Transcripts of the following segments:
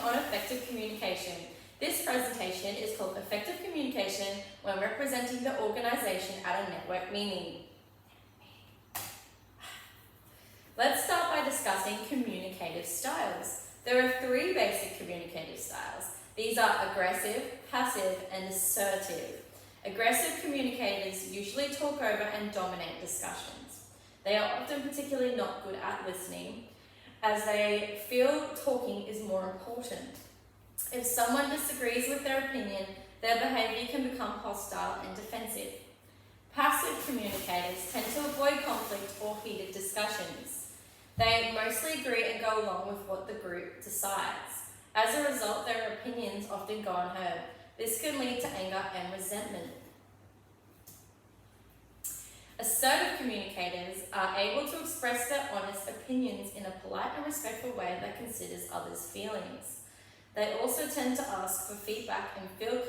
on effective communication. This presentation is called Effective Communication when representing the organization at a network meeting. Let's start by discussing communicative styles. There are 3 basic communicative styles. These are aggressive, passive, and assertive. Aggressive communicators usually talk over and dominate discussions. They are often particularly not good at listening, as they feel talking is more important. If someone disagrees with their opinion, their behaviour can become hostile and defensive. Passive communicators tend to avoid conflict or heated discussions. They mostly agree and go along with what the group decides. As a result, their opinions often go unheard. This can lead to anger and resentment. Assertive communicators are able to express their honest opinions in a polite and respectful way that considers others' feelings. They also tend to ask for feedback and feel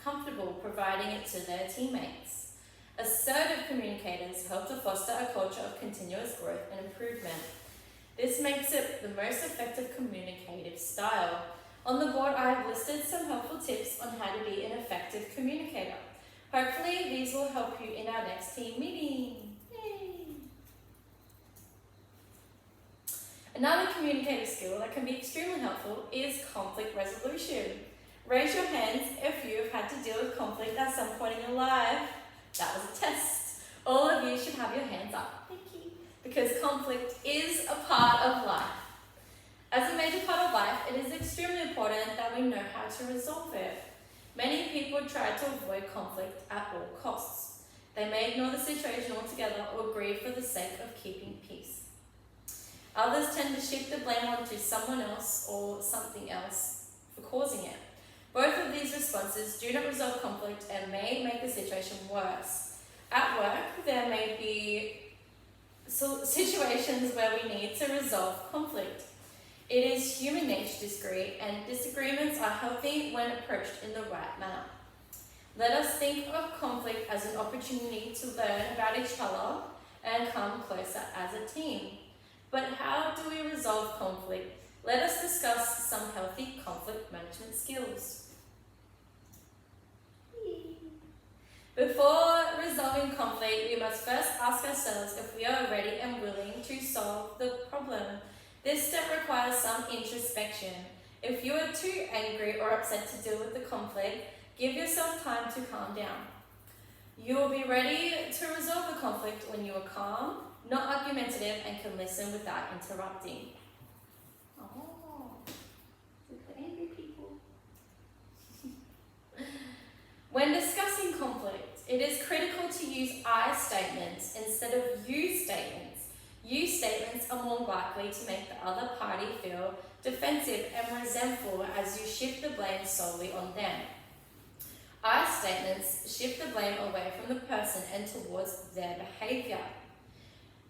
comfortable providing it to their teammates. Assertive communicators help to foster a culture of continuous growth and improvement. This makes it the most effective communicative style. On the board, I have listed some helpful tips on how to be an effective communicator. Hopefully, these will help you in our next team meeting. Yay! Another communicative skill that can be extremely helpful is conflict resolution. Raise your hands if you have had to deal with conflict at some point in your life. That was a test. All of you should have your hands up. Thank you. Because conflict is a part of life. As a major part of life, it is extremely important that we know how to resolve it. Many people try to avoid conflict at all costs. They may ignore the situation altogether or grieve for the sake of keeping peace. Others tend to shift the blame onto someone else or something else for causing it. Both of these responses do not resolve conflict and may make the situation worse. At work, there may be situations where we need to resolve conflict. It is human nature to disagree, and disagreements are healthy when approached in the right manner. Let us think of conflict as an opportunity to learn about each other and come closer as a team. But how do we resolve conflict? Let us discuss some healthy conflict management skills. Before resolving conflict, we must first ask ourselves if we are ready and willing to solve the problem. This step requires some introspection. If you are too angry or upset to deal with the conflict, give yourself time to calm down. You will be ready to resolve the conflict when you are calm, not argumentative, and can listen without interrupting. Oh, look at the angry people. When discussing conflict, it is critical to use I statements instead of you statements. You statements are more likely to make the other party feel defensive and resentful as you shift the blame solely on them. I statements shift the blame away from the person and towards their behaviour.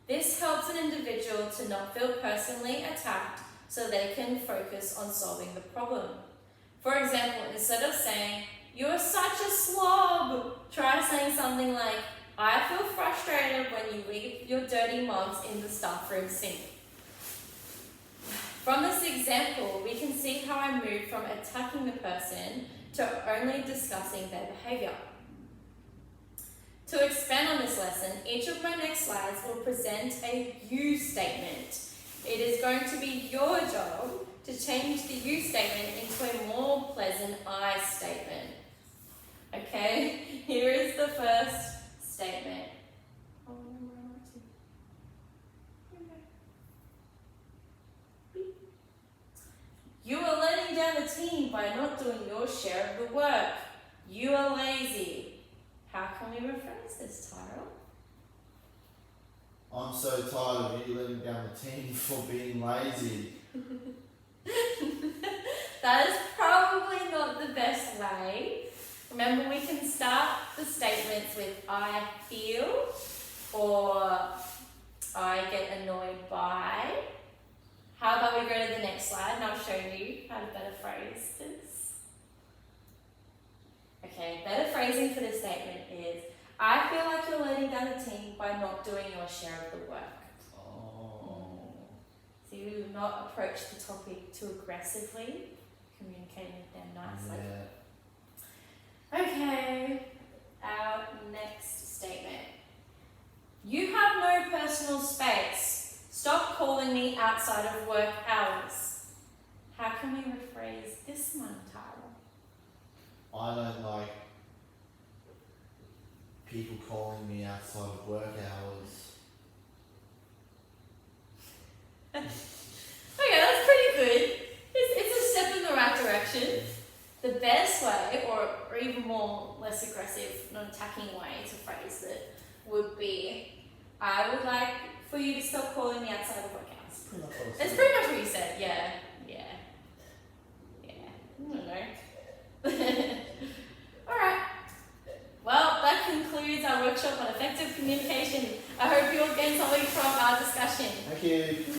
This helps an individual to not feel personally attacked so they can focus on solving the problem. For example, instead of saying, "You're such a slob," try saying something like, "I feel frustrated when you leave your dirty mugs in the staff room sink." From this example, we can see how I moved from attacking the person to only discussing their behaviour. To expand on this lesson, each of my next slides will present a you statement. It is going to be your job to change the you statement into a more pleasant I statement. Okay, here is the first statement. You are letting down the team by not doing your share of the work. You are lazy. How can we rephrase this, Tyrell? I'm so tired of you letting down the team for being lazy. That is probably not the best way. Remember, we can start the statements with I feel or I get annoyed by. How about we go to the next slide and I'll show you how to better phrase this. Okay, better phrasing for this statement is, I feel like you're letting down the team by not doing your share of the work. Oh. So you will not approach the topic too aggressively. You communicating with them nicely. Yeah. Okay, our next statement. You have no personal space. Stop calling me outside of work hours. How can we rephrase this one, Tara? I don't like people calling me outside of work hours. Okay, that's pretty good. It's a step in the right direction. The best way, or even more less aggressive, non-attacking way to phrase it would be, I would like for you to stop calling me outside of work hours. Pretty much what I It's said. pretty much what you said, yeah. I don't know. Alright. Well, that concludes our workshop on effective communication. I hope you all gained something from our discussion. Thank you.